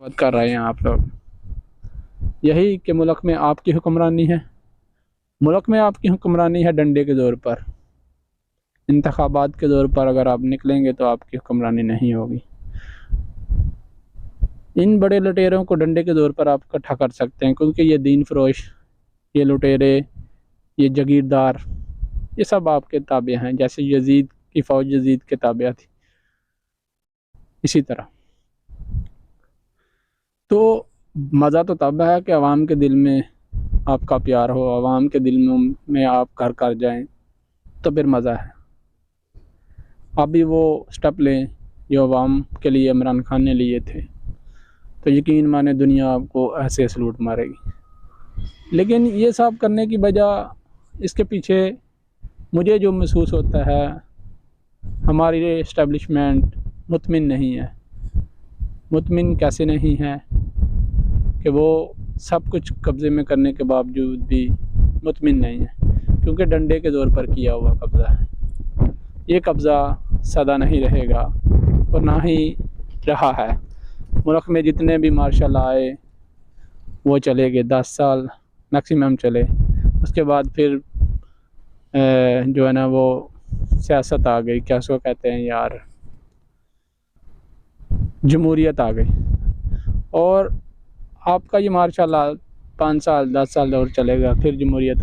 बात कर रहे हैं आप लोग, यही कि मुल्क में आपकी हुक्मरानी है। मुल्क में आपकी हुक्मरानी है डंडे के ज़ोर पर। इंतखाबात के ज़ोर पर अगर आप निकलेंगे तो आपकी हुक्मरानी नहीं होगी। इन बड़े लुटेरों को डंडे के ज़ोर पर आप इकट्ठा कर सकते हैं, क्योंकि ये दीन फरोश, ये लुटेरे, ये जागीरदार, ये सब आपके ताबे हैं। जैसे यजीद की फ़ौज यजीद के ताबे थी, इसी तरह। तो मज़ा तो तब है कि आवाम के दिल में आपका प्यार हो, आवाम के दिल में आप घर कर जाएं, तो फिर मज़ा है। अभी वो स्टेप लें जो आवाम के लिए इमरान खान ने लिए थे, तो यकीन माने दुनिया आपको ऐसे सलूट मारेगी। लेकिन ये सब करने की वजह, इसके पीछे मुझे जो महसूस होता है, हमारी इस्टेब्लिशमेंट मुतमिन नहीं है। मुतमिन कैसे नहीं है कि वो सब कुछ कब्ज़े में करने के बावजूद भी मुतमिन नहीं है, क्योंकि डंडे के ज़ोर पर किया हुआ कब्ज़ा है। ये कब्ज़ा सदा नहीं रहेगा और ना ही रहा है। मुल्क में जितने भी मार्शल आए वो चले गए, 10 साल मैक्सिमम चले। उसके बाद फिर जो है ना वो सियासत आ गई, क्या उसको कहते हैं यार, जमहूरियत आ गई। और आपका ये मार्शल 5 साल 10 साल और चलेगा, फिर जमहूरियत